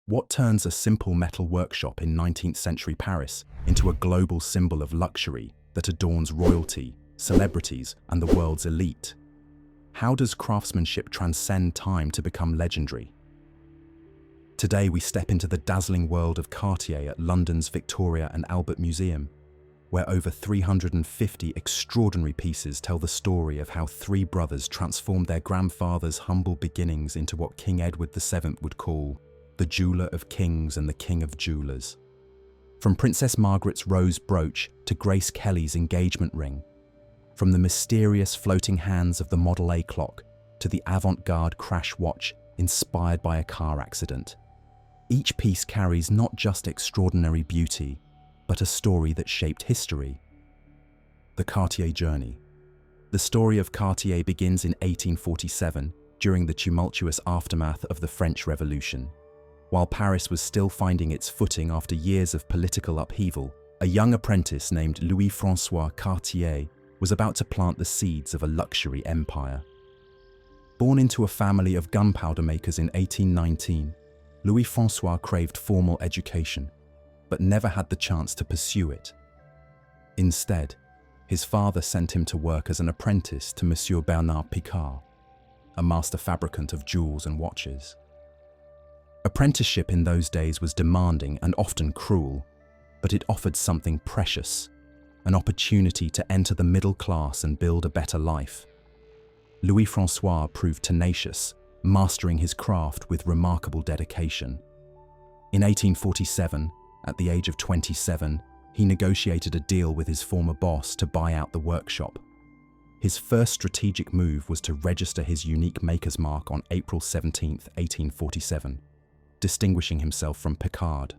What turns a simple metal workshop in 19th century Paris into a global symbol of luxury that adorns royalty, celebrities, and the world's elite? How does craftsmanship transcend time to become legendary? Today we step into the dazzling world of Cartier at London's Victoria and Albert Museum, where over 350 extraordinary pieces tell the story of how three brothers transformed their grandfather's humble beginnings into what King Edward VII would call the jeweler of kings and the king of jewelers. From Princess Margaret's rose brooch to Grace Kelly's engagement ring, from the mysterious floating hands of the Model A clock to the avant-garde crash watch inspired by a car accident, each piece carries not just extraordinary beauty, but a story that shaped history. The Cartier Journey. The story of Cartier begins in 1847 during the tumultuous aftermath of the French Revolution. While Paris was still finding its footing after years of political upheaval, a young apprentice named Louis-François Cartier was about to plant the seeds of a luxury empire. Born into a family of gunpowder makers in 1819, Louis-François craved formal education, but never had the chance to pursue it. Instead, his father sent him to work as an apprentice to Monsieur Bernard Picard, a master fabricant of jewels and watches. Apprenticeship in those days was demanding and often cruel, but it offered something precious, an opportunity to enter the middle class and build a better life. Louis-François proved tenacious, mastering his craft with remarkable dedication. In 1847, at the age of 27, he negotiated a deal with his former boss to buy out the workshop. His first strategic move was to register his unique maker's mark on April 17, 1847. Distinguishing himself from Picard.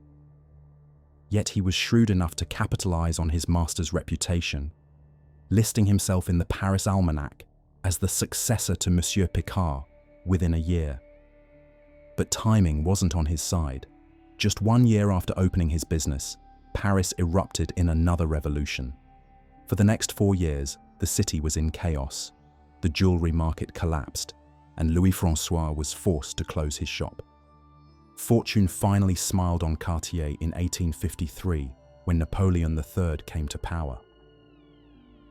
Yet he was shrewd enough to capitalize on his master's reputation, listing himself in the Paris Almanac as the successor to Monsieur Picard within a year. But timing wasn't on his side. Just 1 year after opening his business, Paris erupted in another revolution. For the next 4 years, the city was in chaos. The jewelry market collapsed, and Louis-François was forced to close his shop. Fortune finally smiled on Cartier in 1853 when Napoleon III came to power.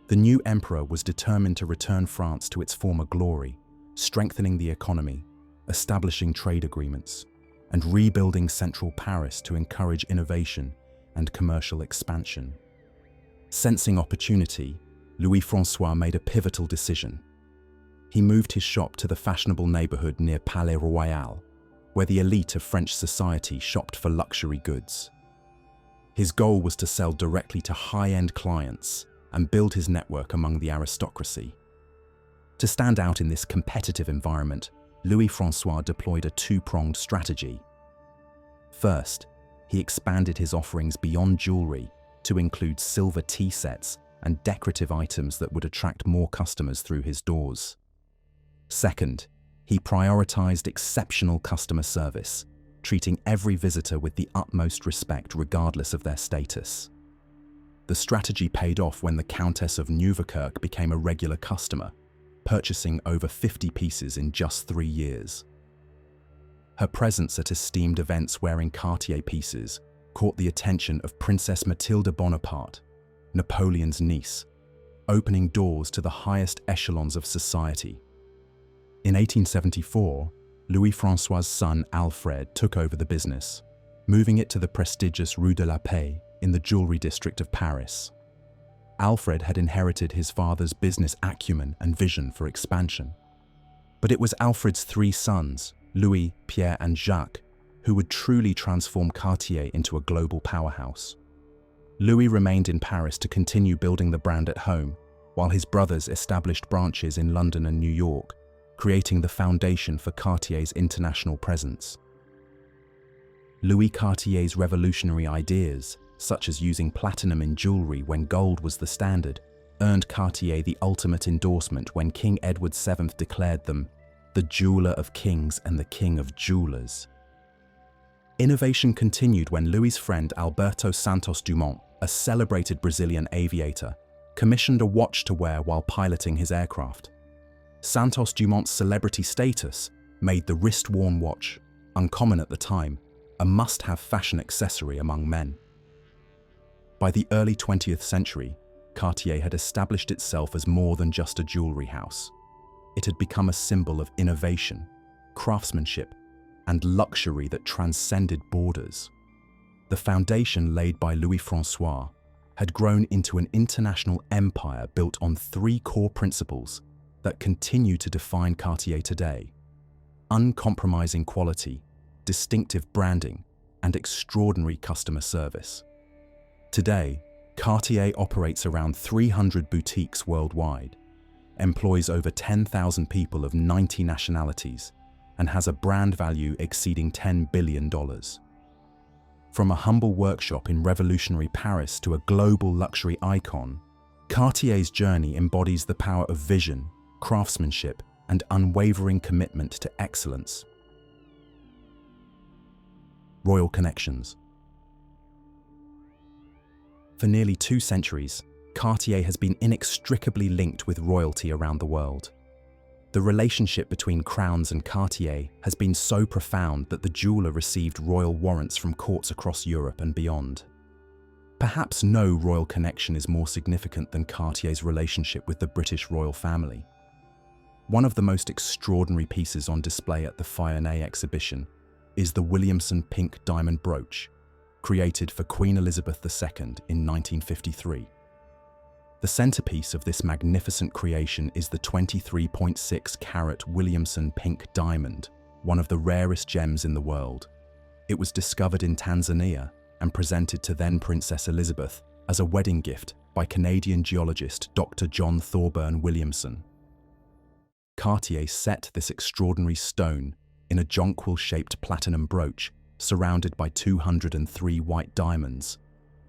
The new emperor was determined to return France to its former glory, strengthening the economy, establishing trade agreements, and rebuilding central Paris to encourage innovation and commercial expansion. Sensing opportunity, Louis-François made a pivotal decision. He moved his shop to the fashionable neighborhood near Palais Royal, where the elite of French society shopped for luxury goods. His goal was to sell directly to high-end clients and build his network among the aristocracy. To stand out in this competitive environment, Louis-François deployed a two-pronged strategy. First, he expanded his offerings beyond jewelry to include silver tea sets and decorative items that would attract more customers through his doors. Second, he prioritized exceptional customer service, treating every visitor with the utmost respect regardless of their status. The strategy paid off when the Countess of Nieuwerkerk became a regular customer, purchasing over 50 pieces in just 3 years. Her presence at esteemed events wearing Cartier pieces caught the attention of Princess Mathilde Bonaparte, Napoleon's niece, opening doors to the highest echelons of society. In 1874, Louis-François' son Alfred took over the business, moving it to the prestigious Rue de la Paix in the jewelry district of Paris. Alfred had inherited his father's business acumen and vision for expansion. But it was Alfred's 3 sons, Louis, Pierre, and Jacques, who would truly transform Cartier into a global powerhouse. Louis remained in Paris to continue building the brand at home, while his brothers established branches in London and New York, creating the foundation for Cartier's international presence. Louis Cartier's revolutionary ideas, such as using platinum in jewelry when gold was the standard, earned Cartier the ultimate endorsement when King Edward VII declared them the jeweler of kings and the king of jewelers. Innovation continued when Louis's friend Alberto Santos Dumont, a celebrated Brazilian aviator, commissioned a watch to wear while piloting his aircraft. Santos Dumont's celebrity status made the wrist-worn watch, uncommon at the time, a must-have fashion accessory among men. By the early 20th century, Cartier had established itself as more than just a jewelry house. It had become a symbol of innovation, craftsmanship, and luxury that transcended borders. The foundation laid by Louis-François had grown into an international empire built on three core principles that continue to define Cartier today: uncompromising quality, distinctive branding, and extraordinary customer service. Today, Cartier operates around 300 boutiques worldwide, employs over 10,000 people of 90 nationalities, and has a brand value exceeding $10 billion. From a humble workshop in revolutionary Paris to a global luxury icon, Cartier's journey embodies the power of vision, craftsmanship, and unwavering commitment to excellence. Royal connections. For nearly 2 centuries, Cartier has been inextricably linked with royalty around the world. The relationship between crowns and Cartier has been so profound that the jeweler received royal warrants from courts across Europe and beyond. Perhaps no royal connection is more significant than Cartier's relationship with the British royal family. One of the most extraordinary pieces on display at the Fionnay exhibition is the Williamson pink diamond brooch, created for Queen Elizabeth II in 1953. The centerpiece of this magnificent creation is the 23.6-carat Williamson pink diamond, one of the rarest gems in the world. It was discovered in Tanzania and presented to then Princess Elizabeth as a wedding gift by Canadian geologist Dr. John Thorburn Williamson. Cartier set this extraordinary stone in a jonquil-shaped platinum brooch surrounded by 203 white diamonds,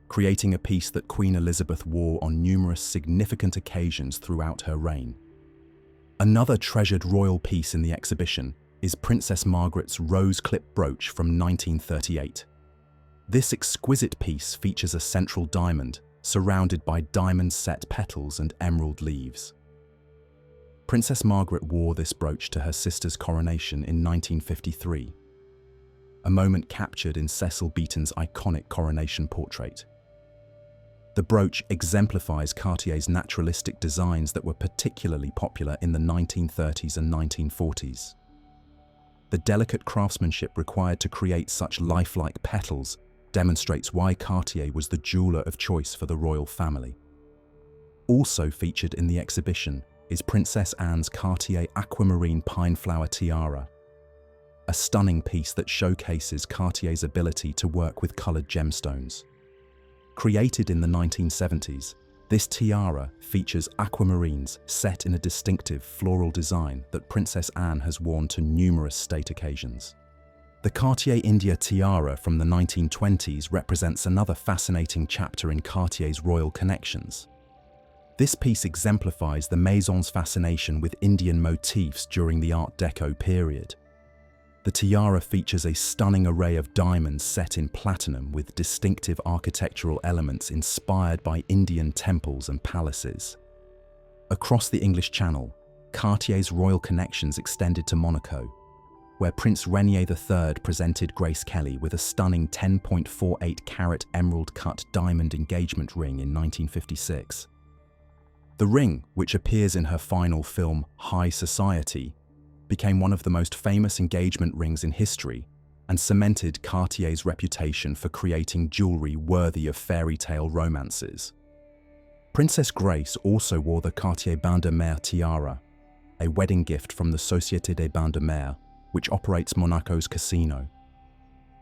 creating a piece that Queen Elizabeth wore on numerous significant occasions throughout her reign. Another treasured royal piece in the exhibition is Princess Margaret's rose-clip brooch from 1938. This exquisite piece features a central diamond surrounded by diamond-set petals and emerald leaves. Princess Margaret wore this brooch to her sister's coronation in 1953, a moment captured in Cecil Beaton's iconic coronation portrait. The brooch exemplifies Cartier's naturalistic designs that were particularly popular in the 1930s and 1940s. The delicate craftsmanship required to create such lifelike petals demonstrates why Cartier was the jeweler of choice for the royal family. Also featured in the exhibition is Princess Anne's Cartier aquamarine pine flower tiara, a stunning piece that showcases Cartier's ability to work with colored gemstones. Created in the 1970s, this tiara features aquamarines set in a distinctive floral design that Princess Anne has worn to numerous state occasions. The Cartier India tiara from the 1920s represents another fascinating chapter in Cartier's royal connections. This piece exemplifies the Maison's fascination with Indian motifs during the Art Deco period. The tiara features a stunning array of diamonds set in platinum with distinctive architectural elements inspired by Indian temples and palaces. Across the English Channel, Cartier's royal connections extended to Monaco, where Prince Rainier III presented Grace Kelly with a stunning 10.48-carat emerald-cut diamond engagement ring in 1956. The ring, which appears in her final film, High Society, became one of the most famous engagement rings in history and cemented Cartier's reputation for creating jewelry worthy of fairy tale romances. Princess Grace also wore the Cartier Bain de Mer tiara, a wedding gift from the Société des Bains de Mer, which operates Monaco's casino.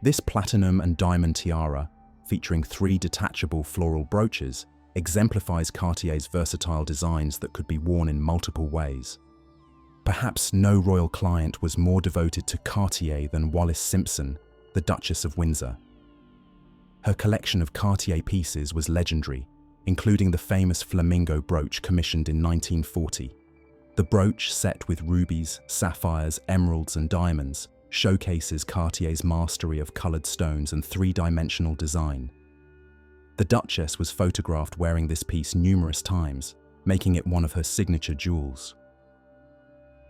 This platinum and diamond tiara, featuring 3 detachable floral brooches, exemplifies Cartier's versatile designs that could be worn in multiple ways. Perhaps no royal client was more devoted to Cartier than Wallis Simpson, the Duchess of Windsor. Her collection of Cartier pieces was legendary, including the famous flamingo brooch commissioned in 1940. The brooch, set with rubies, sapphires, emeralds, and diamonds, showcases Cartier's mastery of colored stones and 3-dimensional design. The Duchess was photographed wearing this piece numerous times, making it one of her signature jewels.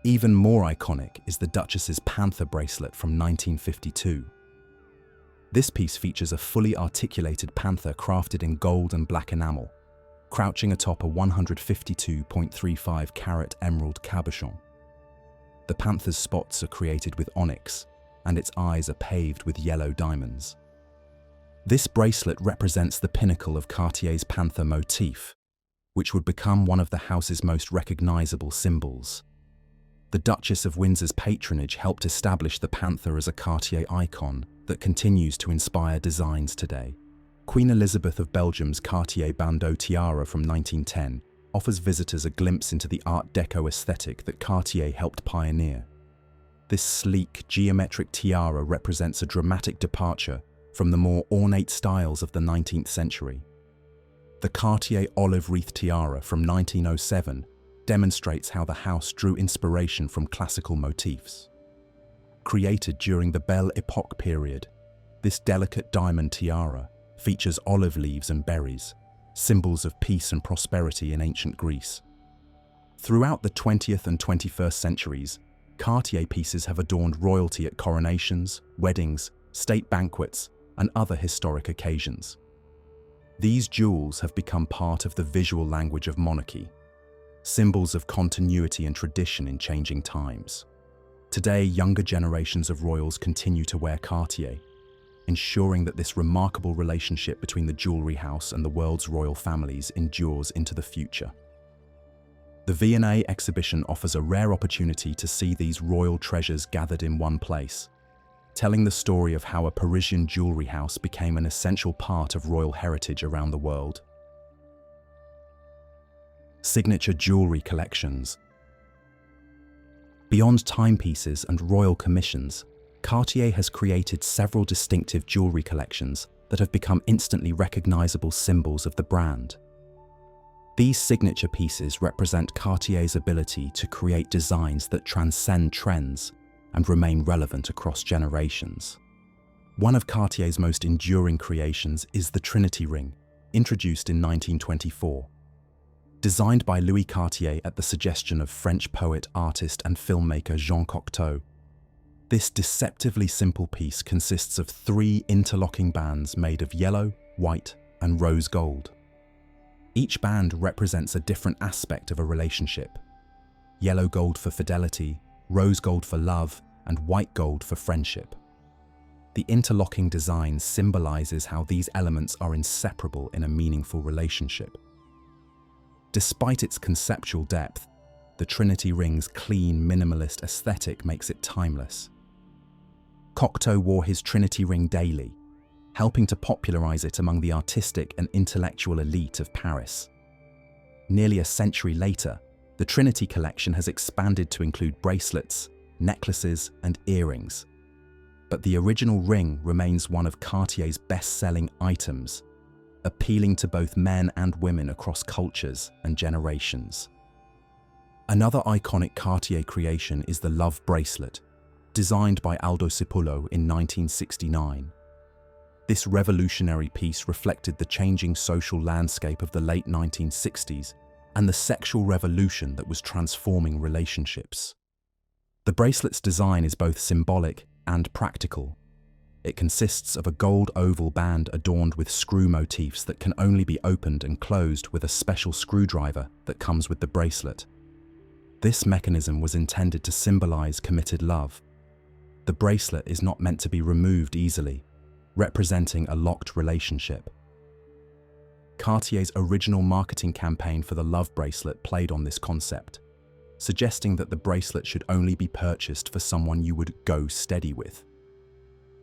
Even more iconic is the Duchess's Panthère bracelet from 1952. This piece features a fully articulated panther crafted in gold and black enamel, crouching atop a 152.35 carat emerald cabochon. The panther's spots are created with onyx, and its eyes are paved with yellow diamonds. This bracelet represents the pinnacle of Cartier's panther motif, which would become one of the house's most recognizable symbols. The Duchess of Windsor's patronage helped establish the panther as a Cartier icon that continues to inspire designs today. Queen Elizabeth of Belgium's Cartier bandeau tiara from 1910 offers visitors a glimpse into the Art Deco aesthetic that Cartier helped pioneer. This sleek, geometric tiara represents a dramatic departure from the more ornate styles of the 19th century. The Cartier olive wreath tiara from 1907 demonstrates how the house drew inspiration from classical motifs. Created during the Belle Époque period, this delicate diamond tiara features olive leaves and berries, symbols of peace and prosperity in ancient Greece. Throughout the 20th and 21st centuries, Cartier pieces have adorned royalty at coronations, weddings, state banquets, and other historic occasions. These jewels have become part of the visual language of monarchy, symbols of continuity and tradition in changing times. Today, younger generations of royals continue to wear Cartier, ensuring that this remarkable relationship between the jewellery house and the world's royal families endures into the future. The V&A exhibition offers a rare opportunity to see these royal treasures gathered in one place, telling the story of how a Parisian jewellery house became an essential part of royal heritage around the world. Signature jewellery collections. Beyond timepieces and royal commissions, Cartier has created several distinctive jewellery collections that have become instantly recognisable symbols of the brand. These signature pieces represent Cartier's ability to create designs that transcend trends and remain relevant across generations. One of Cartier's most enduring creations is the Trinity ring, introduced in 1924. Designed by Louis Cartier at the suggestion of French poet, artist, and filmmaker Jean Cocteau, this deceptively simple piece consists of 3 interlocking bands made of yellow, white, and rose gold. Each band represents a different aspect of a relationship: yellow gold for fidelity, rose gold for love, and white gold for friendship. The interlocking design symbolizes how these elements are inseparable in a meaningful relationship. Despite its conceptual depth, the Trinity ring's clean, minimalist aesthetic makes it timeless. Cocteau wore his Trinity ring daily, helping to popularize it among the artistic and intellectual elite of Paris. Nearly a century later, the Trinity collection has expanded to include bracelets, necklaces, and earrings. But the original ring remains one of Cartier's best-selling items, appealing to both men and women across cultures and generations. Another iconic Cartier creation is the Love Bracelet, designed by Aldo Cipulo in 1969. This revolutionary piece reflected the changing social landscape of the late 1960s and the sexual revolution that was transforming relationships. The bracelet's design is both symbolic and practical. It consists of a gold oval band adorned with screw motifs that can only be opened and closed with a special screwdriver that comes with the bracelet. This mechanism was intended to symbolize committed love. The bracelet is not meant to be removed easily, representing a locked relationship. Cartier's original marketing campaign for the Love Bracelet played on this concept, suggesting that the bracelet should only be purchased for someone you would go steady with.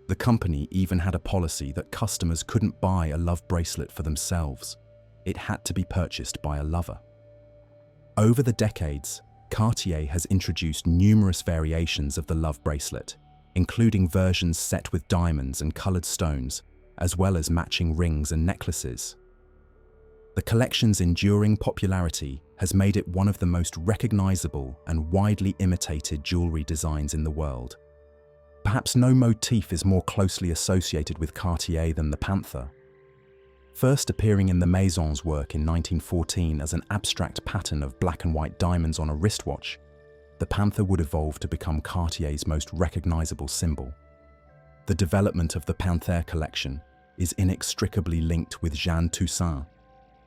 The company even had a policy that customers couldn't buy a love bracelet for themselves. It had to be purchased by a lover. Over the decades, Cartier has introduced numerous variations of the Love Bracelet, including versions set with diamonds and colored stones, as well as matching rings and necklaces. The collection's enduring popularity has made it one of the most recognizable and widely imitated jewelry designs in the world. Perhaps no motif is more closely associated with Cartier than the Panthère. First appearing in the Maison's work in 1914 as an abstract pattern of black and white diamonds on a wristwatch, the Panthère would evolve to become Cartier's most recognizable symbol. The development of the Panthère collection is inextricably linked with Jeanne Toussaint,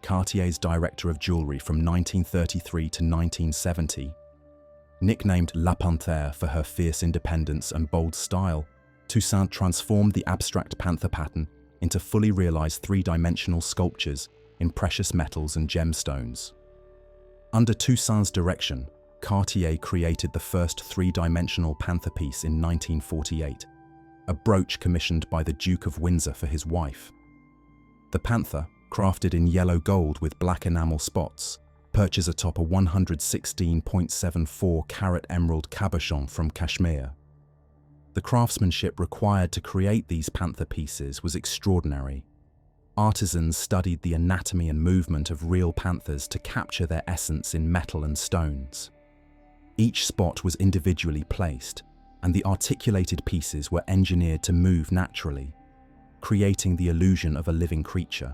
Cartier's director of jewellery from 1933 to 1970. Nicknamed La Panthère for her fierce independence and bold style, Toussaint transformed the abstract panther pattern into fully realized three-dimensional sculptures in precious metals and gemstones. Under Toussaint's direction, Cartier created the first three-dimensional panther piece in 1948, a brooch commissioned by the Duke of Windsor for his wife. The panther, crafted in yellow gold with black enamel spots, perches atop a 116.74 carat emerald cabochon from Kashmir. The craftsmanship required to create these panther pieces was extraordinary. Artisans studied the anatomy and movement of real panthers to capture their essence in metal and stones. Each spot was individually placed, and the articulated pieces were engineered to move naturally, creating the illusion of a living creature.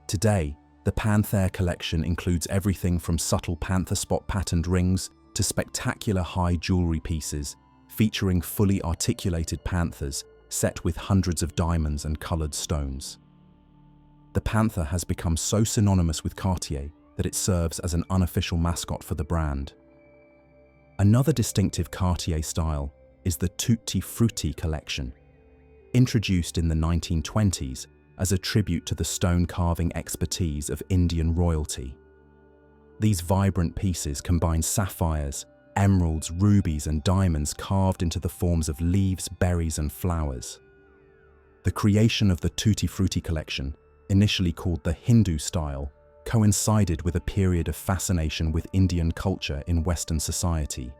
Today, the Panthère collection includes everything from subtle panther spot patterned rings to spectacular high jewellery pieces featuring fully articulated panthers set with hundreds of diamonds and coloured stones. The panther has become so synonymous with Cartier that it serves as an unofficial mascot for the brand. Another distinctive Cartier style is the Tutti Frutti collection. Introduced in the 1920s as a tribute to the stone carving expertise of Indian royalty. These vibrant pieces combine sapphires, emeralds, rubies, and diamonds carved into the forms of leaves, berries, and flowers. The creation of the Tutti Frutti collection, initially called the Hindu style, coincided with a period of fascination with Indian culture in Western society.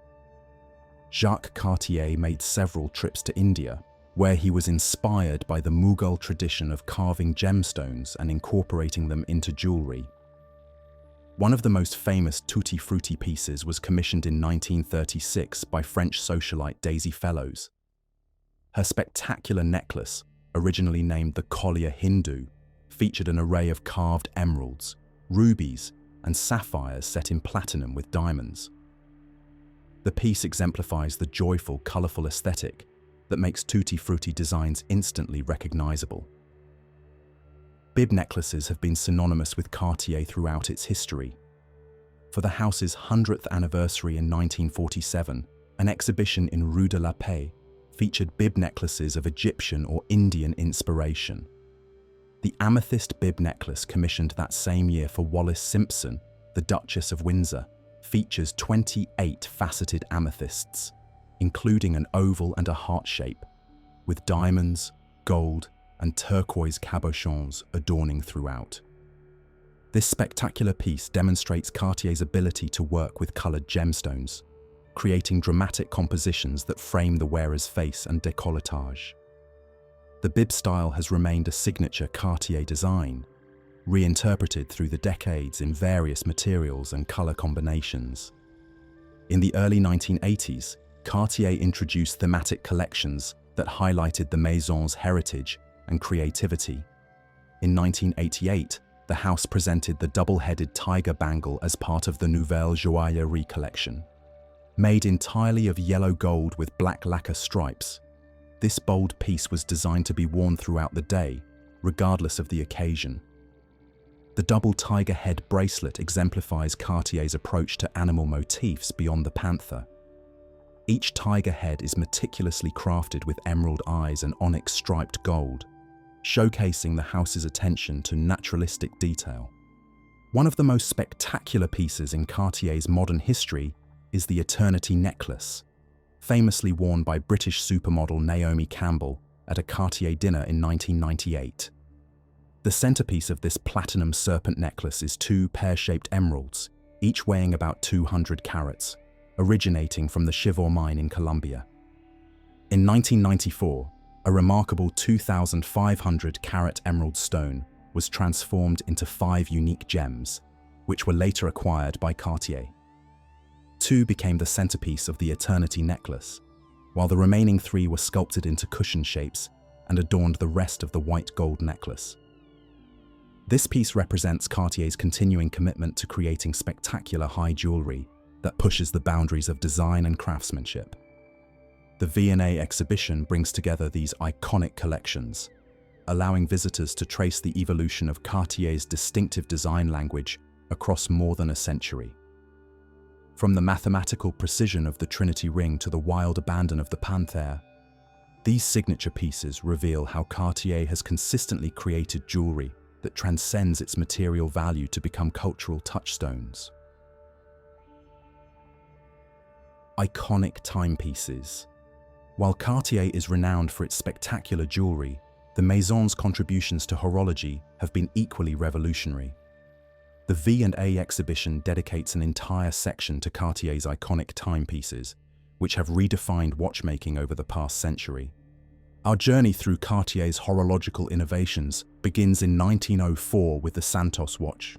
Jacques Cartier made several trips to India, where he was inspired by the Mughal tradition of carving gemstones and incorporating them into jewellery. One of the most famous Tutti Frutti pieces was commissioned in 1936 by French socialite Daisy Fellows. Her spectacular necklace, originally named the Collier Hindu, featured an array of carved emeralds, rubies, and sapphires set in platinum with diamonds. The piece exemplifies the joyful, colourful aesthetic that makes Tutti Frutti designs instantly recognisable. Bib necklaces have been synonymous with Cartier throughout its history. For the house's 100th anniversary in 1947, an exhibition in Rue de la Paix featured bib necklaces of Egyptian or Indian inspiration. The amethyst bib necklace commissioned that same year for Wallis Simpson, the Duchess of Windsor, features 28 faceted amethysts, including an oval and a heart shape, with diamonds, gold, and turquoise cabochons adorning throughout. This spectacular piece demonstrates Cartier's ability to work with coloured gemstones, creating dramatic compositions that frame the wearer's face and décolletage. The bib style has remained a signature Cartier design, reinterpreted through the decades in various materials and colour combinations. In the early 1980s, Cartier introduced thematic collections that highlighted the Maison's heritage and creativity. In 1988, the house presented the double-headed tiger bangle as part of the Nouvelle Joaillerie collection. Made entirely of yellow gold with black lacquer stripes, this bold piece was designed to be worn throughout the day, regardless of the occasion. The double tiger head bracelet exemplifies Cartier's approach to animal motifs beyond the panther. Each tiger head is meticulously crafted with emerald eyes and onyx-striped gold, showcasing the house's attention to naturalistic detail. One of the most spectacular pieces in Cartier's modern history is the Eternity necklace, famously worn by British supermodel Naomi Campbell at a Cartier dinner in 1998. The centerpiece of this platinum serpent necklace is two pear-shaped emeralds, each weighing about 200 carats, originating from the Chivor mine in Colombia. In 1994, a remarkable 2,500-carat emerald stone was transformed into 5 unique gems, which were later acquired by Cartier. 2 became the centerpiece of the Eternity necklace, while the remaining 3 were sculpted into cushion shapes and adorned the rest of the white gold necklace. This piece represents Cartier's continuing commitment to creating spectacular high jewellery that pushes the boundaries of design and craftsmanship. The V&A exhibition brings together these iconic collections, allowing visitors to trace the evolution of Cartier's distinctive design language across more than a century. From the mathematical precision of the Trinity ring to the wild abandon of the Panthère, these signature pieces reveal how Cartier has consistently created jewelry that transcends its material value to become cultural touchstones. Iconic timepieces. While Cartier is renowned for its spectacular jewelry, the Maison's contributions to horology have been equally revolutionary. The V&A exhibition dedicates an entire section to Cartier's iconic timepieces, which have redefined watchmaking over the past century. Our journey through Cartier's horological innovations begins in 1904 with the Santos watch.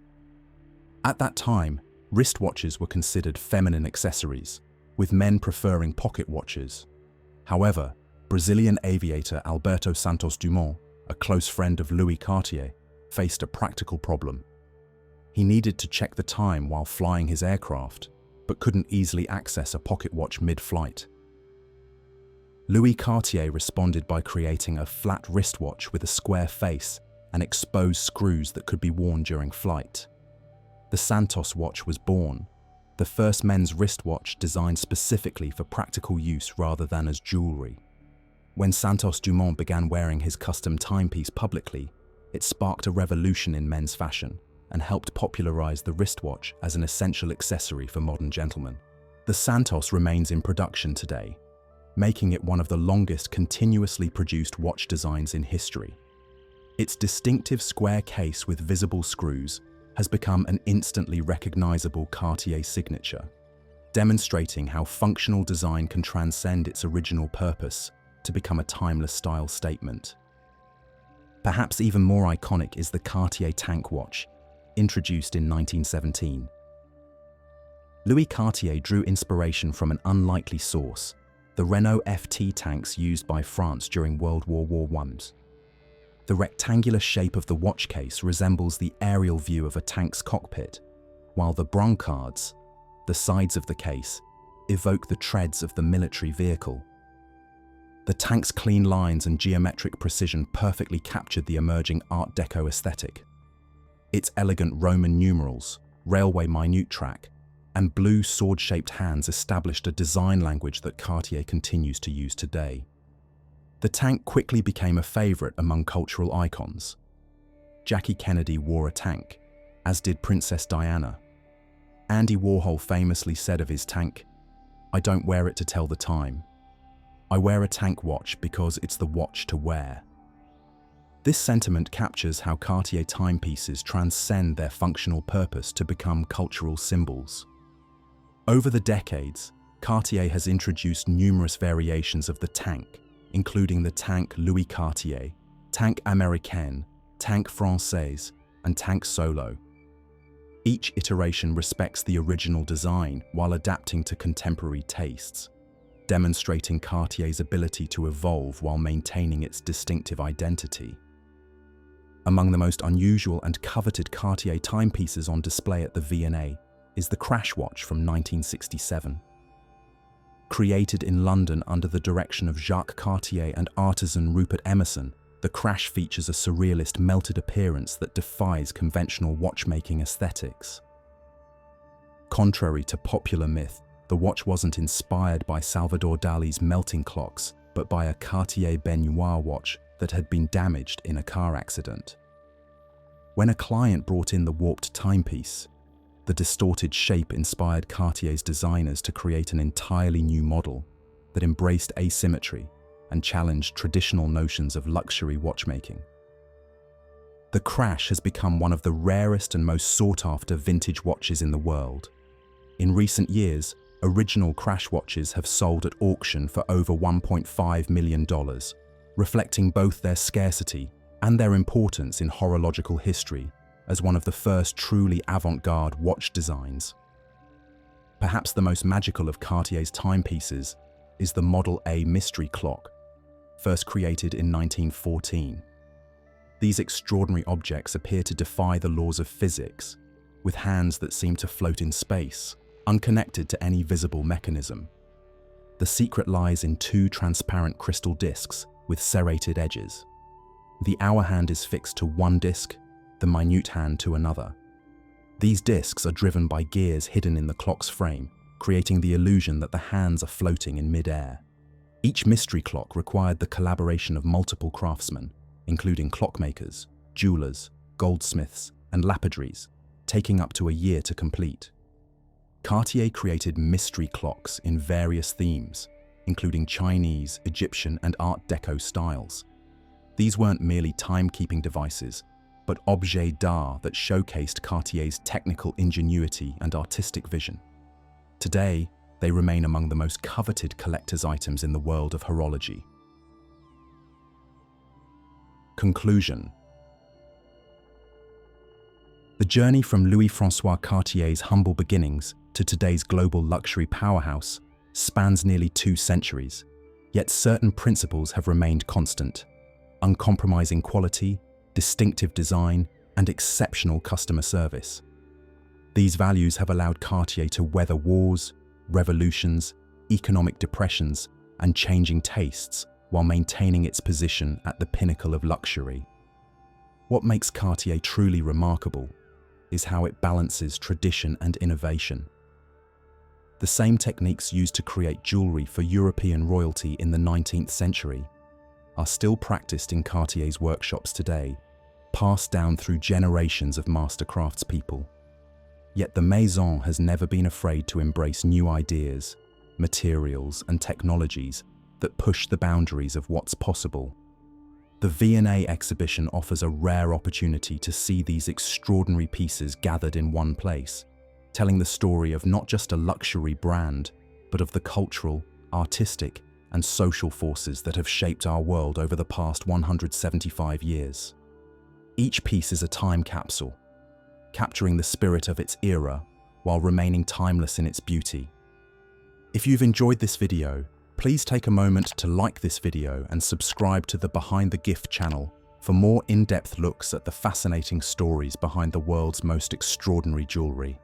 At that time, wristwatches were considered feminine accessories, with men preferring pocket watches. However, Brazilian aviator Alberto Santos Dumont, a close friend of Louis Cartier, faced a practical problem. He needed to check the time while flying his aircraft, but couldn't easily access a pocket watch mid-flight. Louis Cartier responded by creating a flat wristwatch with a square face and exposed screws that could be worn during flight. The Santos watch was born, the first men's wristwatch designed specifically for practical use rather than as jewelry. When Santos Dumont began wearing his custom timepiece publicly, it sparked a revolution in men's fashion and helped popularize the wristwatch as an essential accessory for modern gentlemen. The Santos remains in production today, making it one of the longest continuously produced watch designs in history. Its distinctive square case with visible screws has become an instantly recognizable Cartier signature, demonstrating how functional design can transcend its original purpose to become a timeless style statement. Perhaps even more iconic is the Cartier tank watch, introduced in 1917. Louis Cartier drew inspiration from an unlikely source, the Renault FT tanks used by France during World War I. The rectangular shape of the watch case resembles the aerial view of a tank's cockpit, while the brancards, the sides of the case, evoke the treads of the military vehicle. The tank's clean lines and geometric precision perfectly captured the emerging Art Deco aesthetic. Its elegant Roman numerals, railway minute track, and blue sword-shaped hands established a design language that Cartier continues to use today. The tank quickly became a favorite among cultural icons. Jackie Kennedy wore a tank, as did Princess Diana. Andy Warhol famously said of his tank, "I don't wear it to tell the time. I wear a tank watch because it's the watch to wear." This sentiment captures how Cartier timepieces transcend their functional purpose to become cultural symbols. Over the decades, Cartier has introduced numerous variations of the tank, including the tank Louis Cartier, tank Américaine, tank Française, and tank Solo. Each iteration respects the original design while adapting to contemporary tastes, demonstrating Cartier's ability to evolve while maintaining its distinctive identity. Among the most unusual and coveted Cartier timepieces on display at the V&A is the Crash watch from 1967. Created in London under the direction of Jacques Cartier and artisan Rupert Emerson, the Crash features a surrealist melted appearance that defies conventional watchmaking aesthetics. Contrary to popular myth, the watch wasn't inspired by Salvador Dali's melting clocks, but by a Cartier baignoire watch that had been damaged in a car accident. When a client brought in the warped timepiece, the distorted shape inspired Cartier's designers to create an entirely new model that embraced asymmetry and challenged traditional notions of luxury watchmaking. The Crash has become one of the rarest and most sought-after vintage watches in the world. In recent years, original Crash watches have sold at auction for over $1.5 million, reflecting both their scarcity and their importance in horological history as one of the first truly avant-garde watch designs. Perhaps the most magical of Cartier's timepieces is the Model A mystery clock, first created in 1914. These extraordinary objects appear to defy the laws of physics, with hands that seem to float in space, unconnected to any visible mechanism. The secret lies in two transparent crystal discs with serrated edges. The hour hand is fixed to one disc, the minute hand to another. These discs are driven by gears hidden in the clock's frame, creating the illusion that the hands are floating in mid-air. Each mystery clock required the collaboration of multiple craftsmen, including clockmakers, jewelers, goldsmiths, and lapidaries, taking up to a year to complete. Cartier created mystery clocks in various themes, including Chinese, Egyptian, and Art Deco styles. These weren't merely timekeeping devices, but objets d'art that showcased Cartier's technical ingenuity and artistic vision. Today, they remain among the most coveted collector's items in the world of horology. Conclusion. The journey from Louis-François Cartier's humble beginnings to today's global luxury powerhouse spans nearly 2 centuries, yet certain principles have remained constant: uncompromising quality, distinctive design, and exceptional customer service. These values have allowed Cartier to weather wars, revolutions, economic depressions, and changing tastes while maintaining its position at the pinnacle of luxury. What makes Cartier truly remarkable is how it balances tradition and innovation. The same techniques used to create jewellery for European royalty in the 19th century are still practiced in Cartier's workshops today, passed down through generations of master craftspeople. Yet the Maison has never been afraid to embrace new ideas, materials, and technologies that push the boundaries of what's possible. The V&A exhibition offers a rare opportunity to see these extraordinary pieces gathered in one place, telling the story of not just a luxury brand, but of the cultural, artistic, and social forces that have shaped our world over the past 175 years. Each piece is a time capsule, capturing the spirit of its era while remaining timeless in its beauty. If you've enjoyed this video, please take a moment to like this video and subscribe to the Behind the Gift channel for more in-depth looks at the fascinating stories behind the world's most extraordinary jewellery.